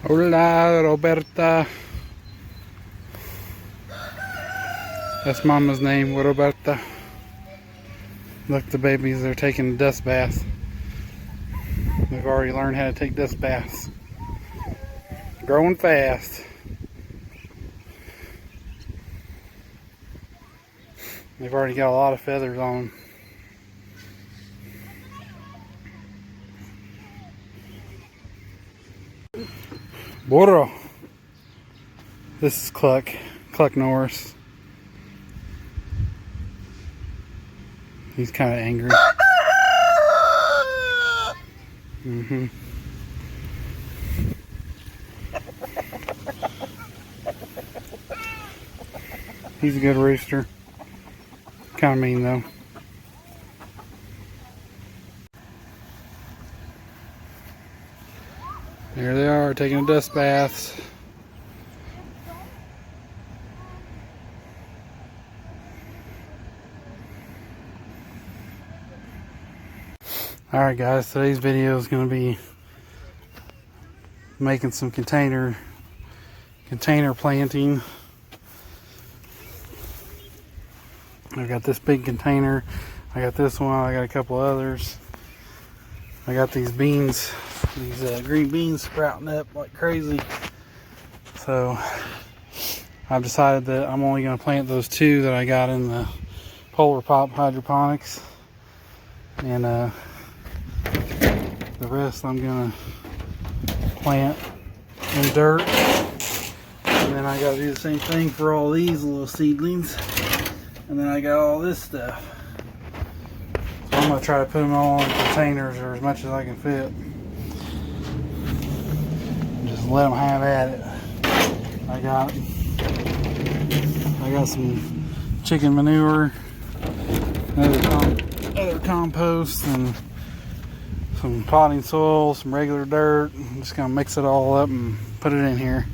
Hola, Roberta. That's Mama's name, Roberta. Look, the babies are taking a dust bath. They've already learned how to take dust baths. Growing fast. They've already got a lot of feathers on them. Burro. This is Cluck Norris. He's kind of angry. He's a good rooster. Kind of mean though. There they are, taking dust baths. Alright guys, today's video is going to be making some container planting. I got this big container, I got this one, I got a couple others. I got these beans, these green beans sprouting up like crazy. So I've decided that I'm only going to plant those two that I got in the Polar Pop hydroponics, and the rest I'm going to plant in dirt. And then I got to do the same thing for all these little seedlings. And then I got all this stuff. So I'm going to try to put them all in containers, or as much as I can fit. And just let them have at it. I got some chicken manure, other compost, and some potting soil, some regular dirt. I'm just going to mix it all up and put it in here.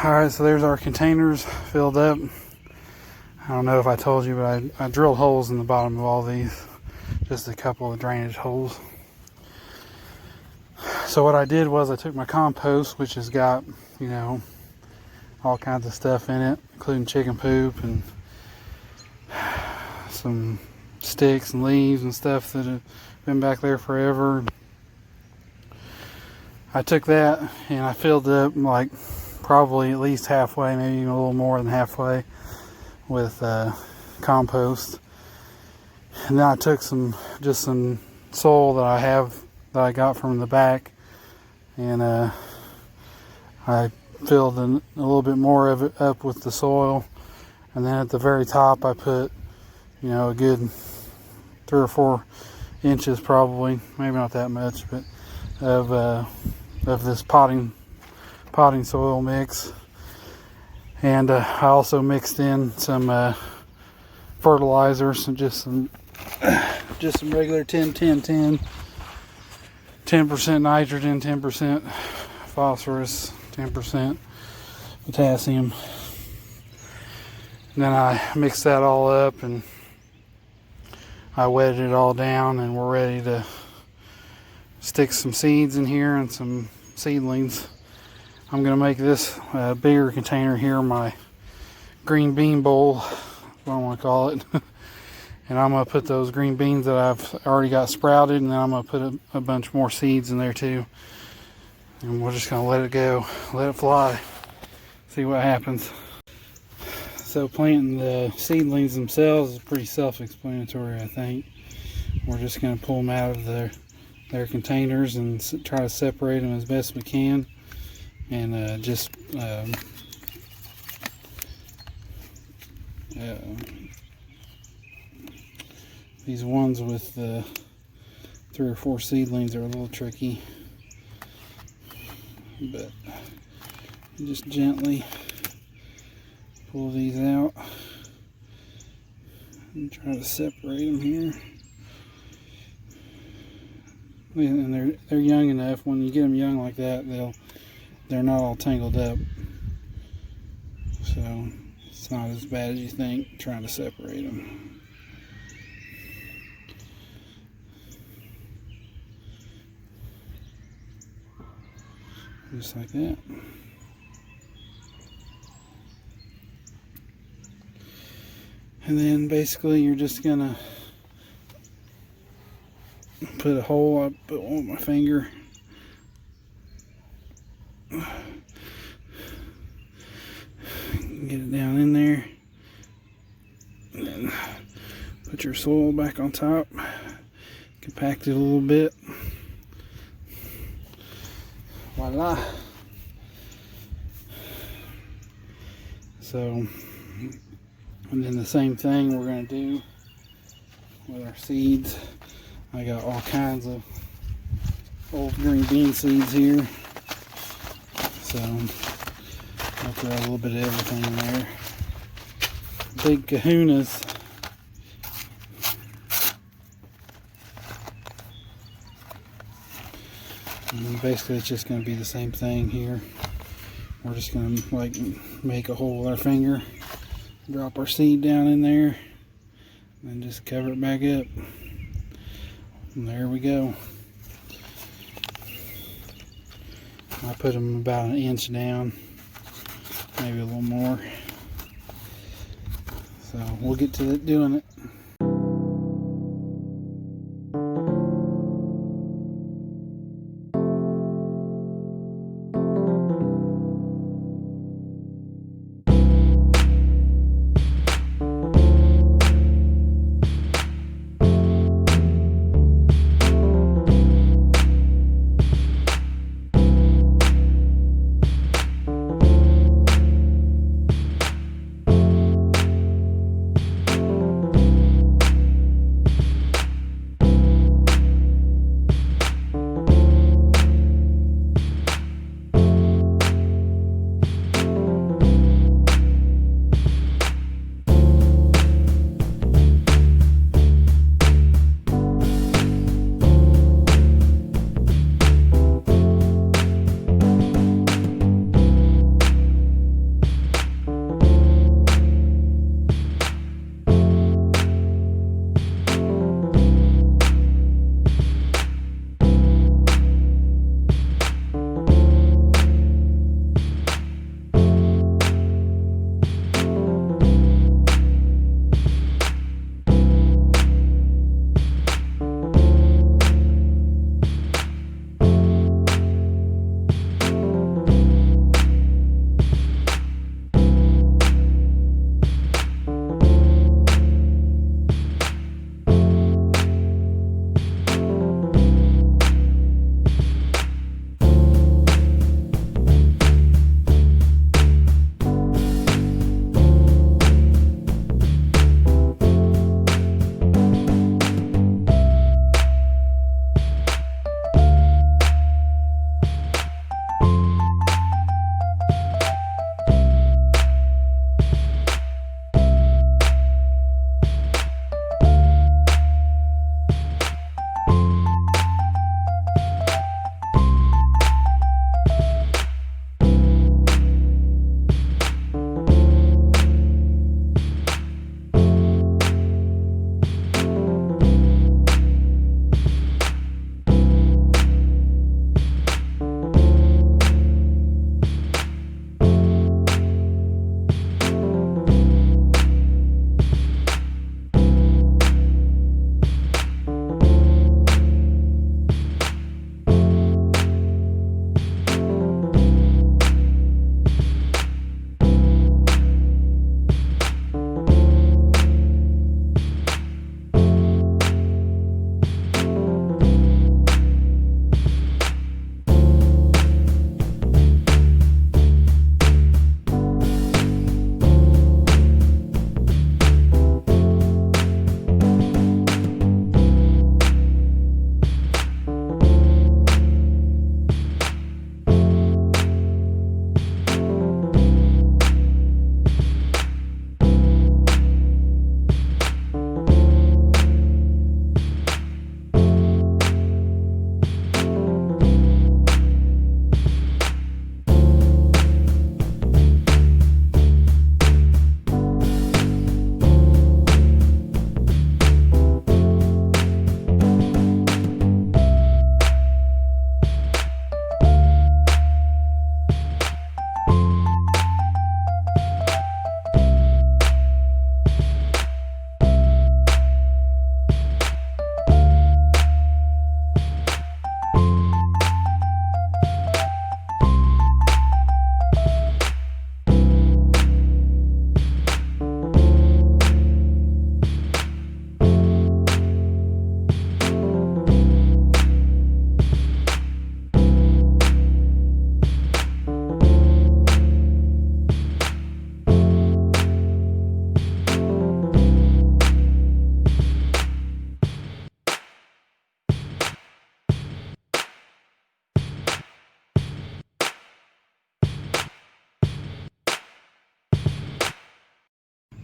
Alright, so there's our containers filled up. I don't know if I told you, but I drilled holes in the bottom of all these. Just a couple of drainage holes. So what I did was I took my compost, which has got, you know, all kinds of stuff in it, including chicken poop and some sticks and leaves and stuff that have been back there forever. I took that and I filled it up like probably at least halfway, maybe even a little more than halfway, with compost. And then I took some soil that I got from the back, and I filled a little bit more of it up with the soil. And then at the very top I put, a good 3 or 4 inches, probably, maybe not that much, but of this potting soil mix. And I also mixed in some fertilizers, and just some regular 10-10-10, 10% nitrogen, 10% phosphorus, 10% potassium. And then I mixed that all up and I wetted it all down, and we're ready to stick some seeds in here and some seedlings. I'm going to make this bigger container here my green bean bowl, what I want to call it. And I'm going to put those green beans that I've already got sprouted, and then I'm going to put a bunch more seeds in there too. And we're just going to let it go, let it fly, see what happens. So planting the seedlings themselves is pretty self-explanatory, I think. We're just going to pull them out of their containers and try to separate them as best we can, and these ones with 3 or 4 seedlings are a little tricky, but just gently pull these out and try to separate them here. And they're young enough. When you get them young like that, they're not all tangled up, so it's not as bad as you think trying to separate them. Just like that. And then basically you're just gonna put a hole. I put one with my finger. Get it down in there. And then put your soil back on top. Compact it a little bit. Voila. So, and then the same thing we're going to do with our seeds. I got all kinds of old green bean seeds here, so I'll throw a little bit of everything in there. Big kahunas. And basically it's just going to be the same thing here. We're just going to like make a hole with our finger, drop our seed down in there, and just cover it back up. And there we go. I put them about 1 inch down, maybe a little more. So we'll get to doing it.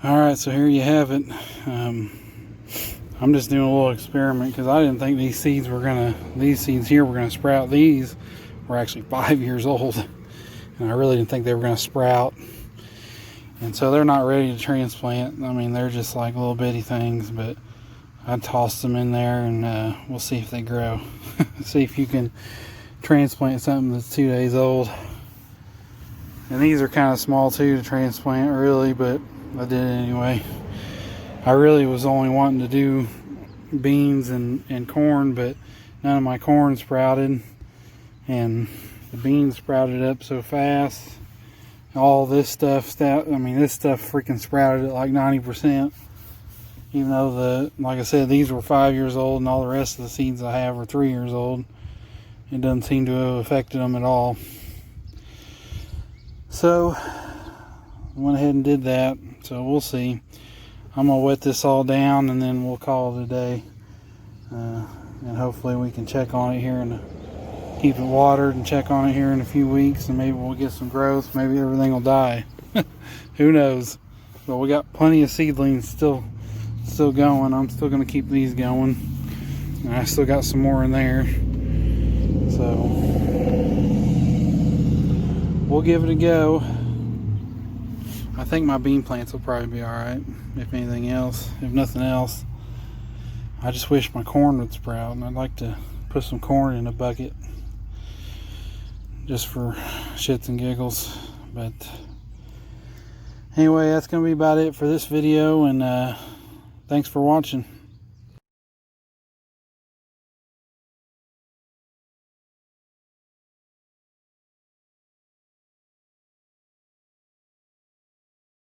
Alright, so here you have it. I'm just doing a little experiment because I didn't think these seeds here were gonna sprout. These were actually 5 years old, and I really didn't think they were gonna sprout. And so they're not ready to transplant. I mean, they're just like little bitty things, but I tossed them in there, and we'll see if they grow. See if you can transplant something that's 2 days old. And these are kind of small too to transplant, really, but I did it anyway. I really was only wanting to do beans and corn, but none of my corn sprouted, and the beans sprouted up so fast. All this stuff, this stuff freaking sprouted at like 90%. Even though like I said, these were 5 years old, and all the rest of the seeds I have are 3 years old. It doesn't seem to have affected them at all. So I went ahead and did that. So we'll see. I'm gonna wet this all down, and then we'll call it a day. And hopefully we can check on it here and keep it watered and check on it here in a few weeks, and maybe we'll get some growth. Maybe everything will die. Who knows? But we got plenty of seedlings still going. I'm still gonna keep these going, and I still got some more in there. So we'll give it a go. I think my bean plants will probably be alright, if anything else. If nothing else, I just wish my corn would sprout, and I'd like to put some corn in a bucket just for shits and giggles. But anyway, that's going to be about it for this video, and thanks for watching.